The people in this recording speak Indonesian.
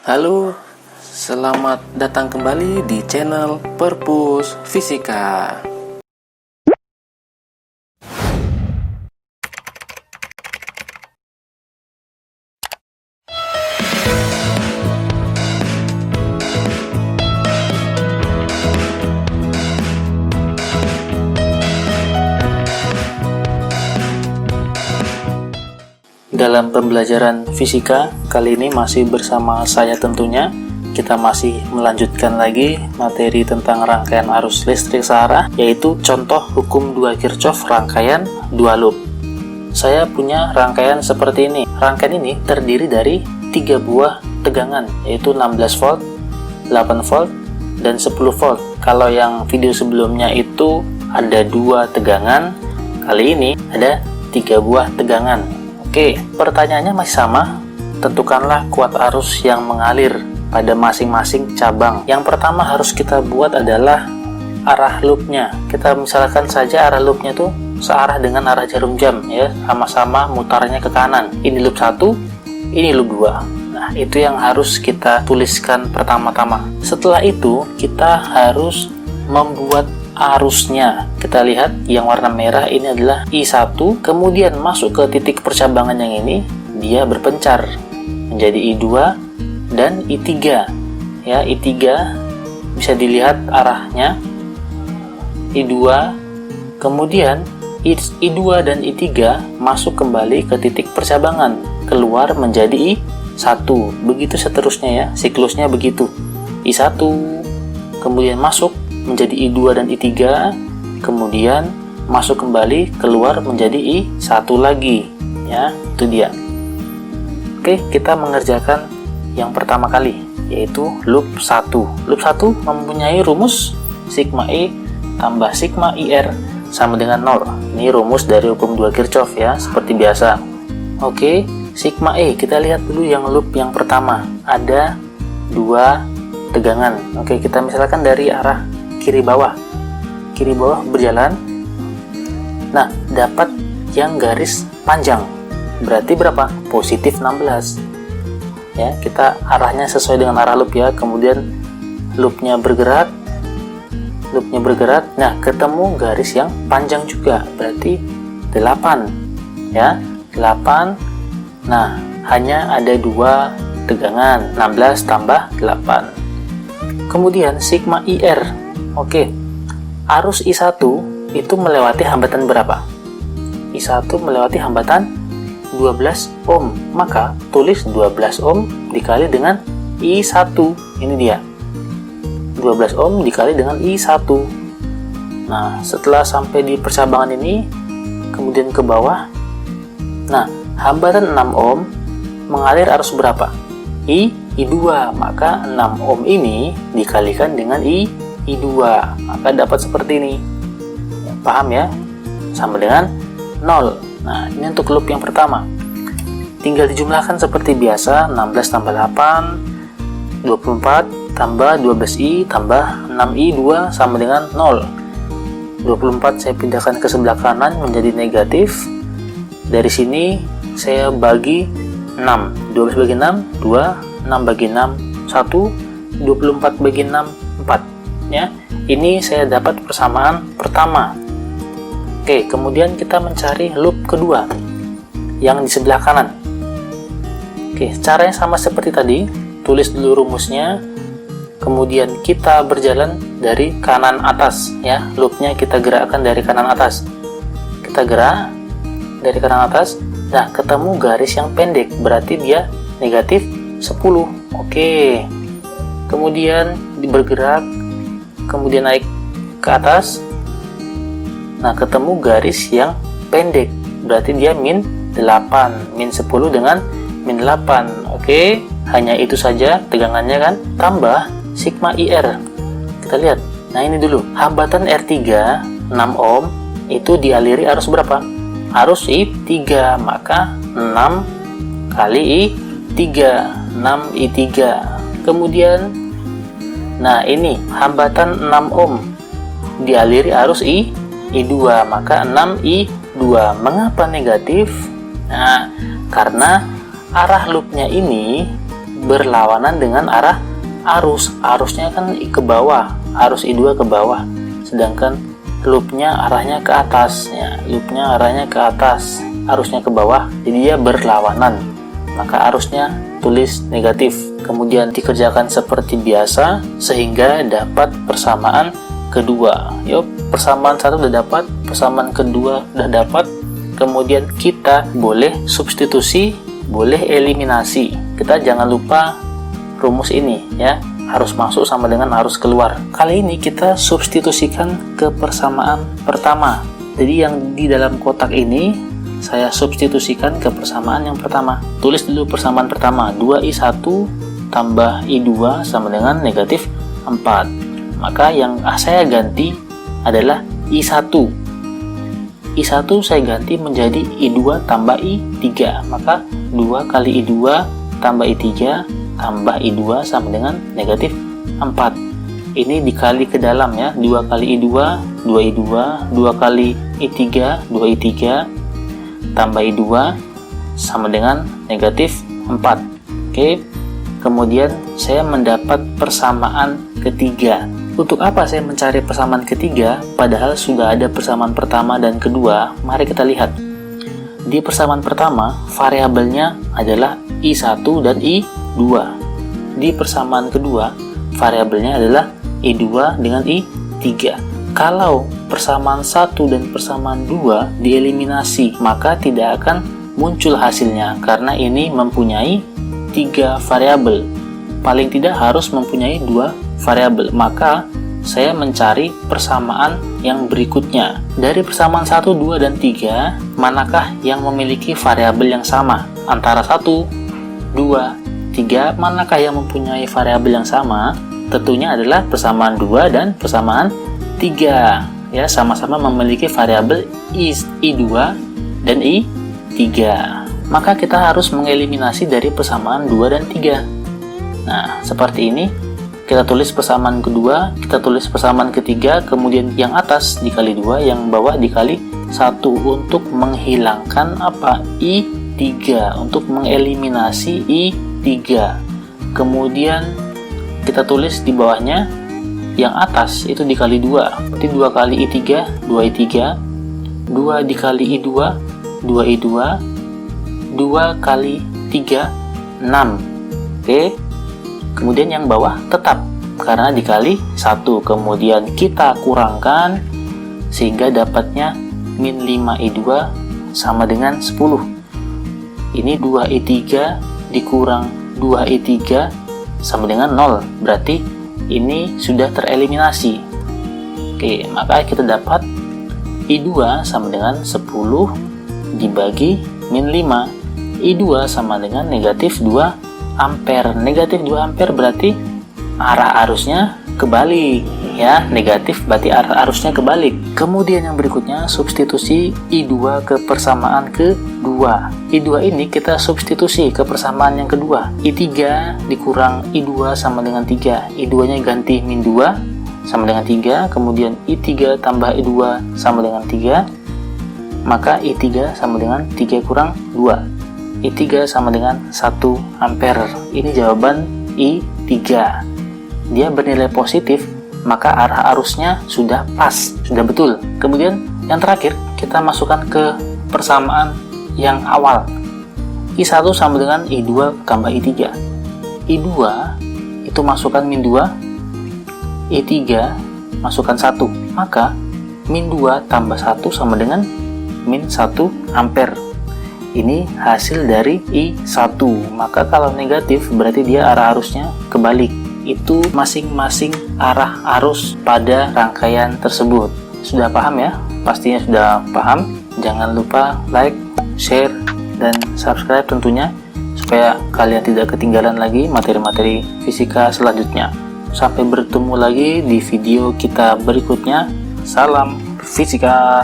Halo, selamat datang kembali di channel Perpus Fisika. Dalam pembelajaran fisika kali ini masih bersama saya tentunya. Kita masih melanjutkan lagi materi tentang rangkaian arus listrik searah, yaitu contoh hukum 2 Kirchhoff rangkaian 2 loop. Saya punya rangkaian seperti ini. Rangkaian ini terdiri dari 3 buah tegangan, yaitu 16 volt, 8 volt, dan 10 volt. Kalau yang video sebelumnya itu ada 2 tegangan, kali ini ada 3 buah tegangan. Oke, pertanyaannya masih sama. Tentukanlah kuat arus yang mengalir pada masing-masing cabang. Yang pertama harus kita buat adalah arah loopnya. Kita misalkan saja arah loopnya tuh searah dengan arah jarum jam, ya, sama-sama mutarnya ke kanan. Ini loop 1, ini loop 2. Nah, itu yang harus kita tuliskan pertama-tama. Setelah itu, kita harus membuat arusnya. Kita lihat yang warna merah ini adalah I1, kemudian masuk ke titik percabangan yang ini, dia berpencar menjadi I2 dan I3. Ya, I3 bisa dilihat arahnya I2, kemudian I2 dan I3 masuk kembali ke titik percabangan, keluar menjadi I1. Begitu seterusnya ya, siklusnya begitu. I1 kemudian masuk menjadi I2 dan I3, kemudian masuk kembali, keluar menjadi I1 lagi, ya, itu dia. Oke, kita mengerjakan yang pertama kali, yaitu loop 1. Loop 1 mempunyai rumus sigma E tambah sigma IR sama dengan 0. Ini rumus dari hukum 2 Kirchhoff ya, seperti biasa. Oke, sigma E, kita lihat dulu yang loop yang pertama. Ada 2 tegangan. Oke, kita misalkan dari arah kiri bawah berjalan. Nah, dapat yang garis panjang, berarti berapa? Positif 16. Ya, kita arahnya sesuai dengan arah loop ya. Kemudian loopnya bergerak. Nah, ketemu garis yang panjang juga, berarti 8. Ya, 8. Nah, hanya ada 2 tegangan, 16 tambah 8. Kemudian sigma IR. Oke, arus I1 itu melewati hambatan berapa? I1 melewati hambatan 12 ohm. Maka tulis 12 ohm dikali dengan I1. Ini dia. 12 ohm dikali dengan I1. Nah, setelah sampai di percabangan ini, kemudian ke bawah. Nah, hambatan 6 ohm mengalir arus berapa? I2. Maka 6 ohm ini dikalikan dengan I2, maka dapat seperti ini. Paham ya? Sama dengan 0. Nah, ini untuk loop yang pertama. Tinggal dijumlahkan seperti biasa. 16 tambah 8, 24, tambah 12I, tambah 6I2 sama dengan 0. 24 saya pindahkan ke sebelah kanan menjadi negatif. Dari sini saya bagi 6. 12 bagi 6, 2. 6 bagi 6, 1. 24 bagi 6, 4. Ya, ini saya dapat persamaan pertama. Oke, kemudian kita mencari loop kedua yang di sebelah kanan. Oke, caranya sama seperti tadi. Tulis dulu rumusnya, kemudian kita berjalan dari kanan atas ya. Loopnya kita gerakkan dari kanan atas. Kita gerak dari kanan atas. Nah, ketemu garis yang pendek, berarti dia negatif 10. Oke, kemudian bergerak, kemudian naik ke atas. Nah, ketemu garis yang pendek, berarti dia min 8. Min 10 dengan min 8. Oke, hanya itu saja tegangannya kan. Tambah sigma IR. Kita lihat. Nah, ini dulu. Hambatan R3 6 ohm itu dialiri arus berapa? Arus I3. Maka 6 kali I3. 6I3. Kemudian, nah, ini hambatan 6 ohm dialiri arus I2, maka 6I2. Mengapa negatif? Nah, karena arah loopnya ini berlawanan dengan arah arus. Arusnya kan ke bawah, arus I2 ke bawah, sedangkan loopnya arahnya ke atas ya, loopnya arahnya ke atas, arusnya ke bawah, jadi dia berlawanan, maka arusnya tulis negatif. Kemudian dikerjakan seperti biasa sehingga dapat persamaan kedua. Yuk, persamaan satu udah dapat, persamaan kedua udah dapat. Kemudian kita boleh substitusi, boleh eliminasi. Kita jangan lupa rumus ini ya, harus masuk sama dengan harus keluar. Kali ini kita substitusikan ke persamaan pertama. Jadi yang di dalam kotak ini saya substitusikan ke persamaan yang pertama. Tulis dulu persamaan pertama, 2I1 tambah I2 sama dengan negatif 4. Maka yang saya ganti adalah I1. I1 saya ganti menjadi I2 tambah I3. Maka 2 kali I2 tambah I3 tambah I2 sama dengan negatif 4. Ini dikali ke dalam ya, 2 kali I2, 2I2, 2 kali I3, 2I3 tambah I2 sama dengan negatif 4. Oke. Kemudian saya mendapat persamaan ketiga. Untuk apa saya mencari persamaan ketiga padahal sudah ada persamaan pertama dan kedua? Mari kita lihat. Di persamaan pertama variabelnya adalah I1 dan I2. Di persamaan kedua variabelnya adalah I2 dengan I3. Kalau persamaan 1 dan persamaan 2 dieliminasi, maka tidak akan muncul hasilnya karena ini mempunyai 3 variabel. Paling tidak harus mempunyai 2 variabel. Maka saya mencari persamaan yang berikutnya. Dari persamaan 1, 2, dan 3, manakah yang memiliki variabel yang sama? Antara 1, 2, 3, manakah yang mempunyai variabel yang sama? Tentunya adalah persamaan 2 dan persamaan 3. Ya, sama-sama memiliki variabel I2 dan I3. Maka kita harus mengeliminasi dari persamaan 2 dan 3. Nah, seperti ini. Kita tulis persamaan kedua, kita tulis persamaan ketiga, kemudian yang atas dikali 2, yang bawah dikali 1 untuk menghilangkan apa? I3, untuk mengeliminasi I3. Kemudian kita tulis di bawahnya yang atas itu dikali 2, berarti 2 kali I3, 2I3, 2 dikali I2, 2I2, 2 kali 3, 6. Oke. Kemudian yang bawah tetap karena dikali 1. Kemudian kita kurangkan sehingga dapatnya min 5I2 sama dengan 10. Ini 2I3 dikurang 2I3 sama dengan 0. Berarti ini sudah tereliminasi. Oke, maka kita dapat I2 sama dengan 10 dibagi min 5. I2 sama dengan negatif 2 ampere. Negatif 2 ampere berarti arah arusnya kebalik ya, negatif berarti arah arusnya kebalik. Kemudian yang berikutnya substitusi I2 ke persamaan kedua. I2 ini kita substitusi ke persamaan yang kedua. I3 dikurang I2 sama dengan 3. I2 nya ganti min 2 sama dengan 3. Kemudian I3 tambah I2 sama dengan 3. Maka I3 sama dengan 3 kurang 2. I3 sama dengan 1 ampere. Ini jawaban I3. Dia bernilai positif, maka arah arusnya sudah pas, sudah betul. Kemudian yang terakhir, kita masukkan ke persamaan yang awal. I1 sama dengan I2 tambah I3. I2 itu masukkan min 2, I3 masukkan 1. Maka min 2 tambah 1 sama dengan min 1 ampere. Ini hasil dari I1. Maka kalau negatif berarti dia arah arusnya kebalik. Itu masing-masing arah arus pada rangkaian tersebut. Sudah paham ya? Pastinya sudah paham. Jangan lupa like, share, dan subscribe tentunya supaya kalian tidak ketinggalan lagi materi-materi fisika selanjutnya. Sampai bertemu lagi di video kita berikutnya. Salam fisika.